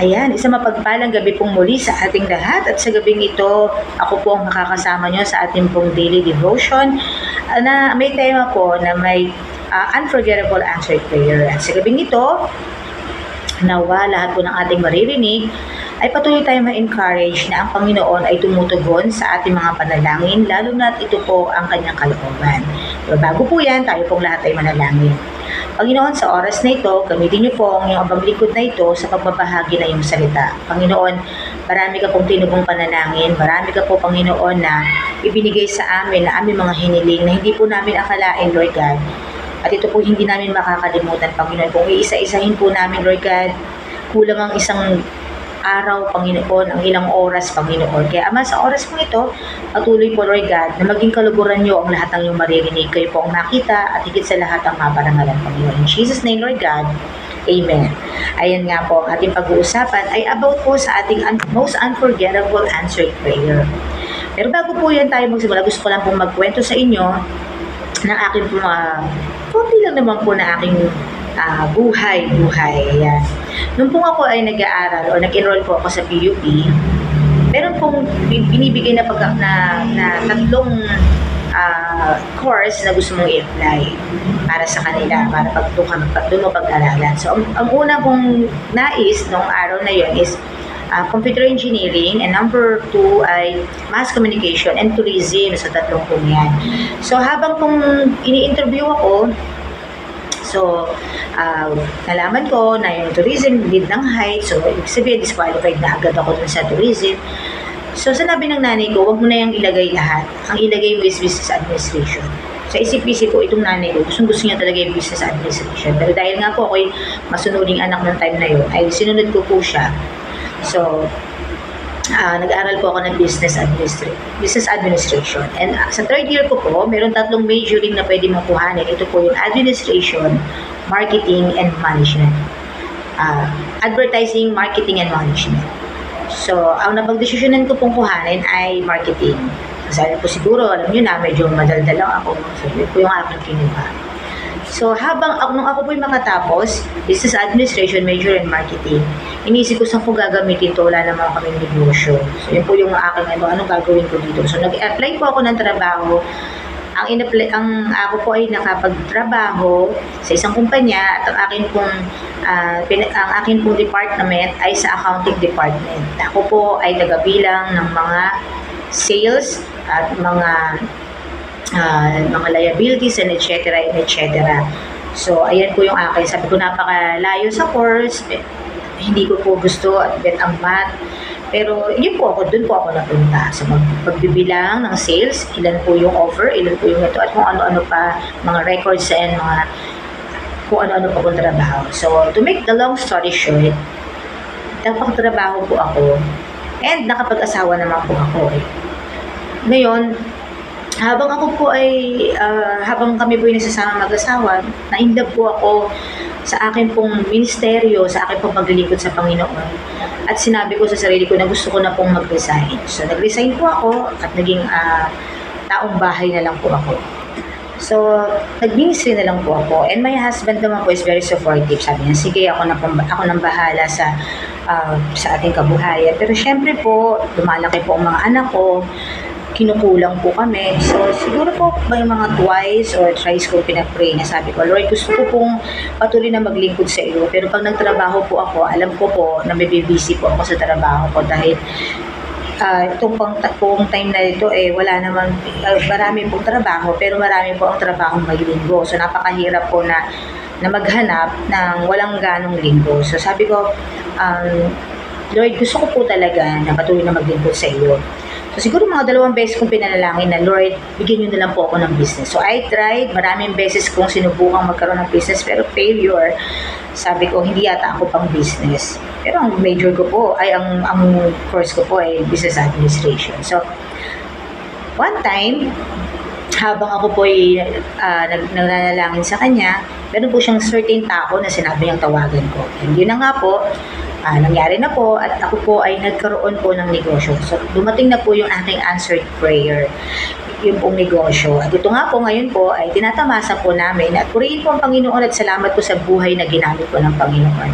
Ayan, isang mapagpalang gabi pong muli sa ating lahat at sa gabing ito, ako po ang makakasama nyo sa ating pong daily devotion na may tema po na may unforgettable answered prayer. At sa gabing ito, nawa lahat po ng ating maririnig ay patuloy tayong ma-encourage na ang Panginoon ay tumutugon sa ating mga panalangin, lalo na't ito po ang kanyang kalooban. Pero bago po yan, tayo pong lahat ay manalangin. Panginoon, sa oras na ito, gamitin niyo po ang iyong abang likod na ito sa pagbabahagi na iyong salita. Panginoon, marami ka pong tinubong panalangin, marami ka po, Panginoon, na ibinigay sa amin na aming mga hiniling na hindi po namin akalain, Lord God. At ito po hindi namin makakalimutan, Panginoon. Kung iisa-isahin po namin, Lord God, kulang ang isang araw, Panginoon, ang ilang oras, Panginoon. Kaya Ama, sa oras po ito, patuloy po, Lord God, na maging kaluguran niyo ang lahat ng iyong maririnig. Kayo po ang makita at higit sa lahat ang maparangalan, Panginoon. In Jesus' name, Lord God, Amen. Ayan nga po, ang ating pag-uusapan ay about po sa ating most unforgettable answered prayer. Pero bago po yan tayo magsimula, gusto ko lang pong magkwento sa inyo ng aking konti lang naman po na aking buhay. Ayan. Nung po ako ay nag-aaral o nag-enroll po ako sa PUP, meron pong binibigay na tatlong course na gusto mong i-apply para sa kanila, para doon mo pag-aralan. So, ang una pong nais nung araw na yun is computer engineering, and number 2 ay mass communication and tourism. So, tatlong po yan. So, habang kung ini-interview ako, nalaman ko na yung tourism lead ng height. So, ibig sabihin, disqualified na agad ako dun sa tourism. So, sinabi ng nanay ko, wag mo na yung ilagay lahat. Ang ilagay mo is business administration. Sa isip-isip ko, itong nanay ko, gusto niya talaga yung business administration. Pero dahil nga po ako'y masunoding anak ng time na yun, ay sinunod ko po siya. So, nag-aaral po ako ng business administration. And sa third year ko po, meron tatlong majoring na pwede mong kuhanin. Ito po yung administration, marketing, and management. Advertising, marketing, and management. So, ang napag-desisyonan ko pong kuhanin ay marketing. Kasi po siguro, alam nyo na, medyo madaldal lang ako. So, yun po yung aking kinuha. So, nung ako po'y makatapos, business administration, major in marketing, inisip ko saan ko gagamitin to, wala naman kaming negosyo. So, yun po yung aking anong gagawin ko dito. So, nag-apply po ako ng trabaho. Ang ako po ay nakapagtrabaho sa isang kumpanya at ang akin pong department ay sa accounting department. Ako po ay tagabilang ng mga sales at mga liabilities and etc. So, ayan po yung akin. Sabi ko, napakalayo sa course. Hindi ko po gusto at ang math. Pero, yun po doon po ako napunta. Sa pagbibilang ng sales, ilan po yung offer, ilan po yung ito, at kung ano-ano pa, mga records and kung ano-ano pa kung trabaho. So, to make the long story short, napakatrabaho po ako. And nakapag-asawa naman po ako. Ngayon, habang kami po yung nagsasama mag-asawa, na-inlove po ako sa akin pong ministeryo, sa akin pong paglilingkod sa Panginoon. At sinabi ko sa sarili ko na gusto ko na pong mag-resign. So, nag-resign po ako at naging taong bahay na lang po ako. So, nag-ministry na lang po ako. And my husband naman po is very supportive. Sabi niya, sige, ako nang bahala sa ating kabuhayan. Pero syempre po, lumalaki po ang mga anak ko, kinukulang po kami. So, siguro po may mga twice or thrice ko pinag-pray na sabi ko, Lord, gusto ko pong patuloy na maglingkod sa iyo. Pero pag nagtrabaho po ako, alam ko po na may busy po ako sa trabaho ko dahil itong time na ito wala naman, marami pong trabaho, pero marami po ang trabaho may linggo. So, napakahirap po na maghanap ng walang ganong linggo. So, sabi ko, Lord, gusto ko po talaga na patuloy na maglingkod sa iyo. So, siguro mga 2 beses kong pinanalangin na, Lord, bigyan niyo na lang po ako ng business. So, I tried, maraming beses kong sinubukang magkaroon ng business, pero failure. Sabi ko, hindi yata ako pang business. Pero ang major ko po, ang course ko po ay business administration. So, one time, habang ako po ay nananalangin sa kanya, meron po siyang certain tao na sinabi niyang tawagan ko. And yun na nga po, nangyari na po at ako po ay nagkaroon po ng negosyo. So, dumating na po yung aking answered prayer, yung pong negosyo. At ito nga po ngayon po ay tinatamasa po namin at purihin po ang Panginoon at salamat po sa buhay na ginamit po ng Panginoon.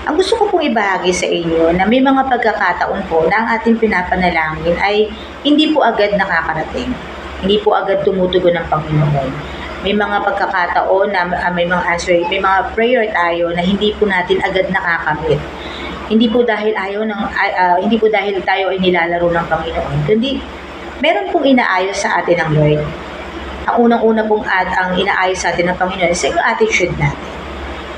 Ang gusto ko pong ibahagi sa inyo na may mga pagkakataon po na ang ating pinapanalangin ay hindi po agad nakakarating. Hindi po agad tumutugon ng Panginoon. May mga pagkakataon na may mga answer, may mga prayer tayo na hindi po natin agad nakakamit. Hindi po dahil hindi po dahil tayo ay nilalaro ng Panginoon, kundi meron pong inaayos sa atin ng Lord. Ang unang-una pong ang inaayos sa atin ng Panginoon sa yung attitude natin.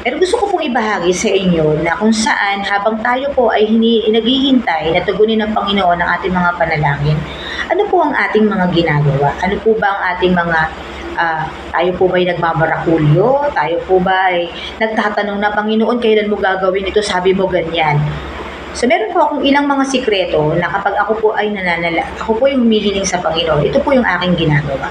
Pero gusto ko pong ibahagi sa inyo na kung saan habang tayo po ay naghihintay na tugunin ng Panginoon ang ating mga panalangin, ano po ang ating mga ginagawa? Ano po ba ang ating mga tayo po ba ay nagmamarakulyo? Tayo po ba ay nagtatanong na, Panginoon, kailan mo gagawin ito? Sabi mo ganyan. So meron po akong ilang mga sikreto na kapag ako po ay ako po yung humihiling sa Panginoon, ito po yung aking ginagawa.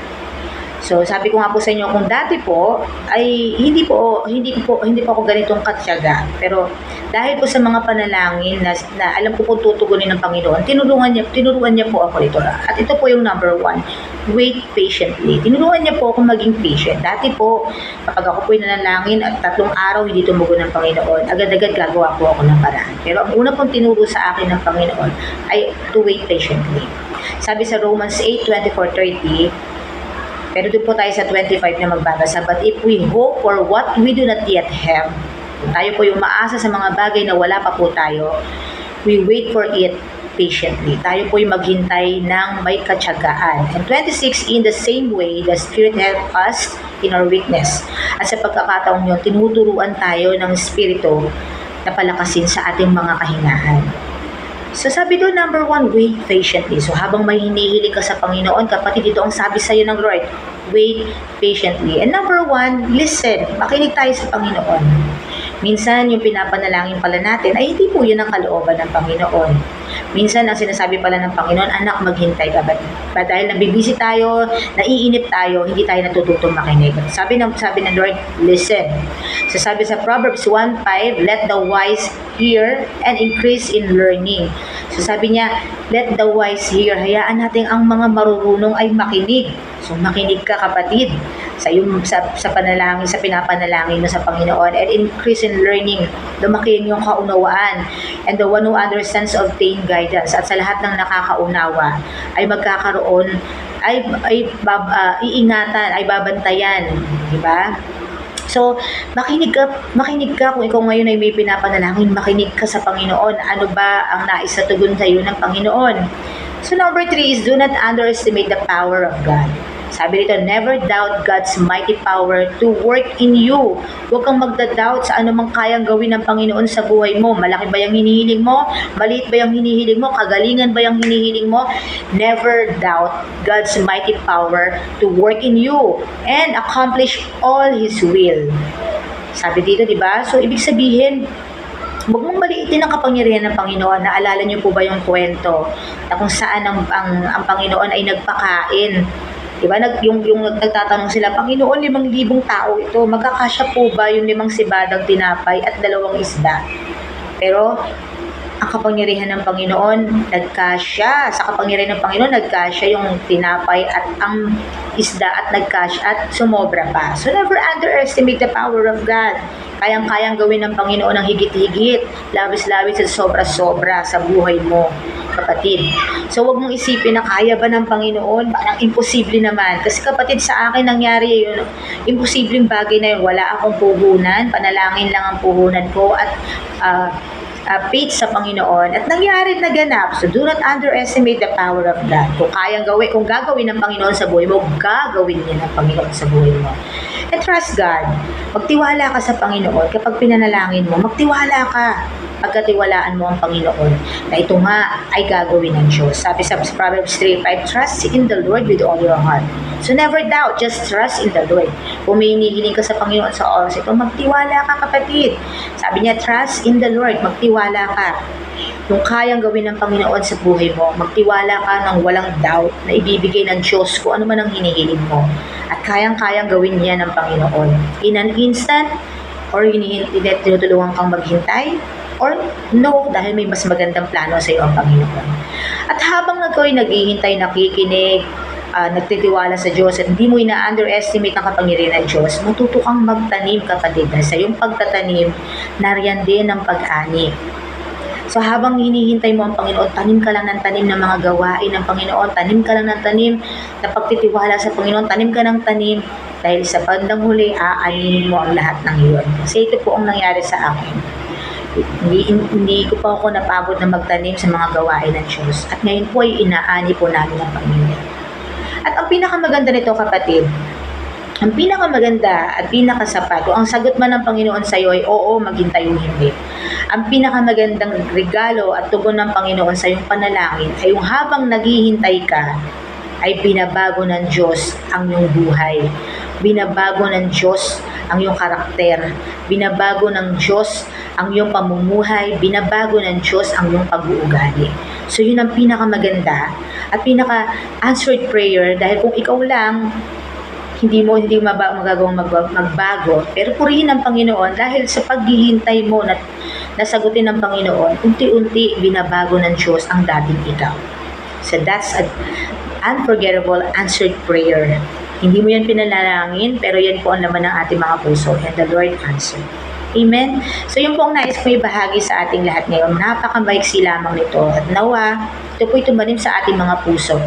So sabi ko nga po sa inyo, kung dati po ay hindi po ako ganitong katyaga, pero dahil po sa mga panalangin na alam ko kung tutugunin ng Panginoon, tinuruan niya po ako ito. At ito po yung number 1, wait patiently. Tinuruan niya po ako maging patient. Dati po, kapag ako po ay nanalangin at 3 araw hindi tumugon ng Panginoon, agad-agad gagawa po ako ng paraan. Pero ang una pong tinuro sa akin ng Panginoon ay to wait patiently. Sabi sa Romans 8:24-30, pero doon po tayo sa 25 na magbabasa. But if we hope for what we do not yet have, tayo po yung maasa sa mga bagay na wala pa po tayo, we wait for it patiently. Tayo po yung maghintay ng may katyagaan. And 26, in the same way, the Spirit help us in our weakness. At sa pagkakataong yun, tinuturuan tayo ng Espiritu na palakasin sa ating mga kahinaan. So sabi doon, number 1, wait patiently. So habang may hinihiling ka sa Panginoon, kapatid, ito ang sabi sa iyo ng Lord, wait patiently. And number 1, listen. Makinig tayo sa Panginoon. Minsan, yung pinapanalangin pala natin ay hindi po yun ang kalooban ng Panginoon. Minsan, ang sinasabi pala ng Panginoon, anak, maghintay ka ba? Dahil nabibisi tayo, naiinip tayo, hindi tayo natututong makinig. Sabi ng Lord, listen. So sabi sa Proverbs 1:5, let the wise hear and increase in learning. So sabi niya, let the wise hear. Hayaan natin ang mga marurunong ay makinig. So makinig ka, kapatid, sa panalangin, sa pinapanalangin mo sa Panginoon, and increase in learning. Lumaki yung kaunawaan, and the one who understands obtain guidance. At sa lahat ng nakakaunawa ay magkakaroon, iingatan, ay babantayan, di ba? So, makinig ka kung ikaw ngayon ay may pinapanalangin, makinig ka sa Panginoon. Ano ba ang nais na tugon sa iyo ng Panginoon? So, number 3 is do not underestimate the power of God. Sabi dito, never doubt God's mighty power to work in you. Huwag kang magda-doubt sa anumang kayang gawin ng Panginoon sa buhay mo. Malaki ba yung hinihiling mo? Maliit ba yung hinihiling mo? Kagalingan ba yung hinihiling mo? Never doubt God's mighty power to work in you and accomplish all His will. Sabi dito, di ba? So, ibig sabihin, huwag mong maliitin ang kapangyarihan ng Panginoon. Naalala niyo po ba yung kwento na kung saan ang Panginoon ay nagpakain? Diba? Yung nagtatanong sila, Panginoon, 5,000 tao ito. Magkakasya po ba yung 5 sibadang tinapay at 2 isda? Pero, ang kapangyarihan ng Panginoon, nagkasya. Sa kapangyarihan ng Panginoon, nagkasya yung tinapay at ang isda at nagkasya at sumobra pa. So, never underestimate the power of God. Kayang-kayang gawin ng Panginoon ang higit-higit, labis-labis at sobra-sobra sa buhay mo, kapatid. So, huwag mong isipin na kaya ba ng Panginoon? Parang imposible naman. Kasi kapatid, sa akin nangyari yun, imposibleng bagay na yun. Wala akong puhunan, panalangin lang ang puhunan ko at faith sa Panginoon at nangyari na ganap. So do not underestimate the power of God. Kung gagawin ng Panginoon sa buhay mo, gagawin niya ng Panginoon sa buhay mo. And trust God. Magtiwala ka sa Panginoon. Kapag pinanalangin mo, magtiwala ka. Pagkatiwalaan mo ang Panginoon na ito nga ay gagawin ng Diyos. Sabi sa Proverbs 3:5, trust in the Lord with all your heart. So never doubt, just trust in the Lord. Kung may hinihiling ka sa Panginoon sa oras ito, magtiwala ka, kapatid. Sabi niya, trust in the Lord, magtiwala ka. Kung kayang gawin ng Panginoon sa buhay mo, magtiwala ka ng walang doubt na ibibigay ng Diyos kung ano man ang hinihiling mo. At kayang-kayang gawin niya ng Panginoon. In an instant, or tinutulungan kang maghintay, or no, dahil may mas magandang plano sa iyo ang Panginoon. At habang ikaw ay naghihintay, nakikinig, nagtitiwala sa Diyos at hindi mo ina-underestimate ang kapangyarihan ng Diyos, matuto kang magtanim, kapatid. Dahil sa iyong pagtatanim, nariyan din ang pag-ani. So habang hinihintay mo ang Panginoon, tanim ka lang ng tanim ng mga gawain ng Panginoon, tanim ka lang ng tanim na pagtitiwala sa Panginoon, tanim ka ng tanim, dahil sa bandang huli, aaninin mo ang lahat ng iyon. Kasi ito po ang nangyari sa akin. Hindi ko pa ako napagod na magtanim sa mga gawain ng Diyos. At ngayon po ay inaani po namin ang Panginoon. At ang pinakamaganda nito, kapatid, ang pinakamaganda at pinakasapat, kung ang sagot man ng Panginoon sa iyo ay oo, maghintay o hindi. Ang pinakamagandang regalo at tugon ng Panginoon sa iyong panalangin ay yung habang naghihintay ka, ay binabago ng Diyos ang iyong buhay. Binabago ng Diyos ang iyong karakter. Binabago ng Diyos ang iyong pamumuhay. Binabago ng Diyos ang iyong pag-uugali. So yun ang pinakamaganda at pinaka-answered prayer, dahil kung ikaw lang, hindi magagawang magbago. Pero purihin ang Panginoon dahil sa paghihintay mo na nasagutin ng Panginoon, unti-unti binabago ng Diyos ang dating ikaw. So that's an unforgettable answered prayer. Hindi mo yan pinalangin, pero yan po ang laman ng ating mga puso, and the Lord answered. Amen? So yun po ang nais ko ibahagi sa ating lahat ngayon. Napakamaiksi lamang nito. At nawa, ito po'y tumanim sa ating mga puso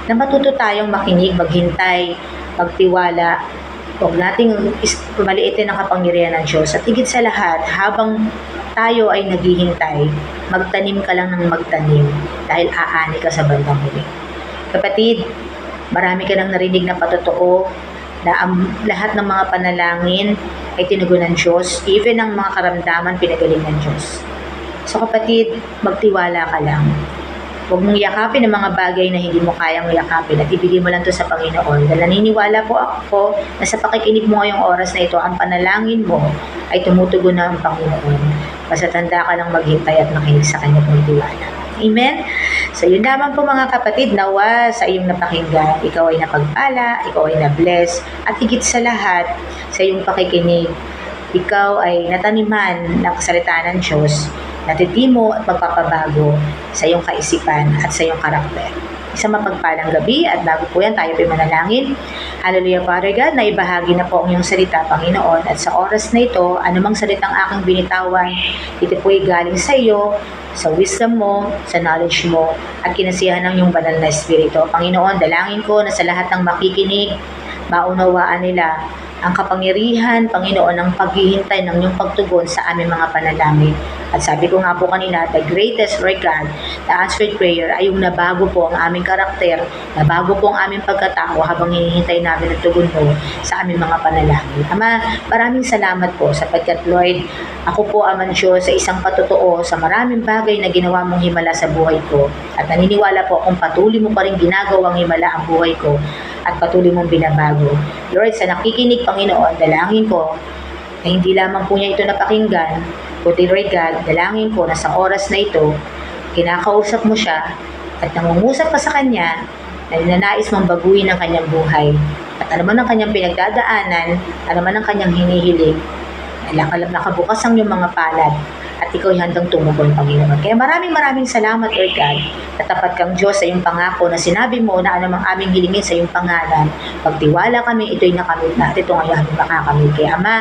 na matuto tayong makinig, maghintay, magtiwala. Huwag nating maliitin ang kapangyarihan ng Diyos. At higit sa lahat, habang tayo ay naghihintay, magtanim ka lang ng magtanim dahil aani ka sa bandang huli. Kapatid, marami ka nang narinig na patotoo na ang lahat ng mga panalangin ay tinugon ng Diyos. Even ang mga karamdaman, pinagaling ng Diyos. So kapatid, magtiwala ka lang. Huwag mong yakapin ang mga bagay na hindi mo kayang yakapin at ibigay mo lang ito sa Panginoon. Dahil naniniwala po ako na sa pakikinig mo ngayong oras na ito, ang panalangin mo ay tumutugon na ang Panginoon. Basta tanda ka lang maghintay at makinig sa Kanya kung tiwala. Amen? So yun naman po mga kapatid, nawa sa iyong napakinggan, ikaw ay napagpala, ikaw ay na-bless, at higit sa lahat, sa iyong pakikinig, ikaw ay nataniman ng kasalitaan ng Diyos, natitimo at magpapabago sa iyong kaisipan at sa iyong karakter. Isang mapagpalang gabi at bago po yan, tayo po'y manalangin. Hallelujah, Father God, na ibahagi na po ang iyong salita, Panginoon, at sa oras na ito, anumang salitang aking binitawan, ito po'y galing sa iyo, sa wisdom mo, sa knowledge mo, at kinasiyahan ng iyong banal na Espiritu. Panginoon, dalangin ko na sa lahat ng makikinig, maunawaan nila ang kapangyarihan, Panginoon, ng paghihintay ng iyong pagtugon sa aming mga panalangin. At sabi ko nga po kanina, the greatest, Lord God, the answered prayer ay yung nabago po ang aming karakter, nabago po ang aming pagkatao habang hinihintay namin ang tugon mo sa aming mga panalangin. Ama, maraming salamat po sapagkat, Lord, ako po, Aman Diyos, sa isang patotoo sa maraming bagay na ginawa mong himala sa buhay ko. At naniniwala po kung patuloy mo pa rin ginagawang himala ang buhay ko at patuloy mong binabago. Lord, sa nakikinig, Panginoon, dalangin ko na hindi lamang po niya ito napakinggan, kundi Lord God, dalangin ko na sa oras na ito, kinakausap mo siya at nangungusap ka sa kanya na ninanais mong baguhin ang kanyang buhay. At ano man ang kanyang pinagdadaanan, ano man ang kanyang hinihiling, nakabukas ang iyong mga palad at ikaw ay handang tumugon, Panginoon. Kaya maraming salamat, Lord God, na tapat kang Diyos sa iyong pangako na sinabi mo na anumang aming hilingin sa iyong pangalan. Pagtiwala kami, ito'y nakamit na at ito ngayon aming makakamit. Kaya Ama,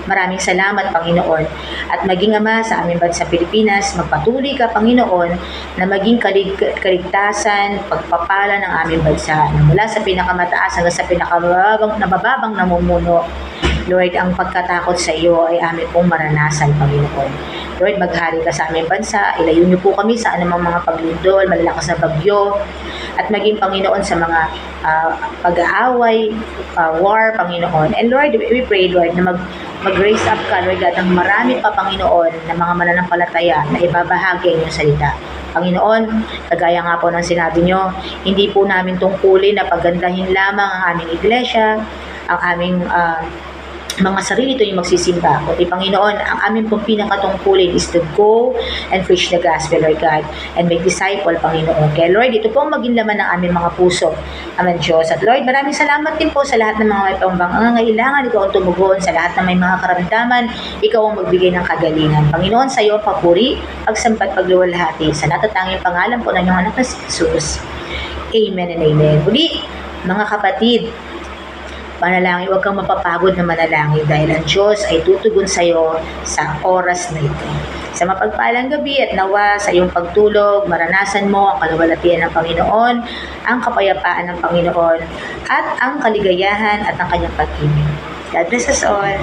maraming salamat, Panginoon. At maging Ama sa aming bansa Pilipinas, magpatuloy ka, Panginoon, na maging kaligtasan, pagpapala ng aming bansa na mula sa pinakamataas hanggang sa nabababang namumuno. Lord, ang pagkatakot sa iyo ay amin pong maranasan, Panginoon. Lord, maghari ka sa aming bansa, ilayo niyo po kami sa anumang mga paglindol, malalakas na bagyo, at maging Panginoon sa mga pag-aaway, war, Panginoon. And Lord, we pray, Lord, na mag-raise up ka, Lord God, ng marami pa, Panginoon, na mga mananampalataya na ibabahagi ang iyong salita. Panginoon, kagaya nga po ng sinabi niyo, hindi po namin tungkulin na pagandahin lamang ang aming iglesia, ang aming mga sarili ito yung magsisimba. Kundi Panginoon, ang aming pong pinakatungkulin is to go and preach the gospel, Lord God, and make disciple, Panginoon. Kaya Lord, ito po ang maging laman ng aming mga puso, Amen Diyos. At Lord, maraming salamat din po sa lahat ng mga may pangangailangan. Ikaw ang tumugon sa lahat ng may mga karamdaman. Ikaw ang magbigay ng kagalingan. Panginoon, sa iyo papuri, pagsampat, pagluwalhati sa natatanging pangalan po ng iyong anak na si Jesus. Amen and amen. Muli, Mga kapatid, panalangin, huwag kang mapapagod na manalangin dahil ang Diyos ay tutugon sa iyo sa oras na ito. Sa mapagpalang gabi at nawa sa iyong pagtulog, maranasan mo ang kaluwalhatian ng Panginoon, ang kapayapaan ng Panginoon, at ang kaligayahan at ang kanyang pag-ibig. God bless us all.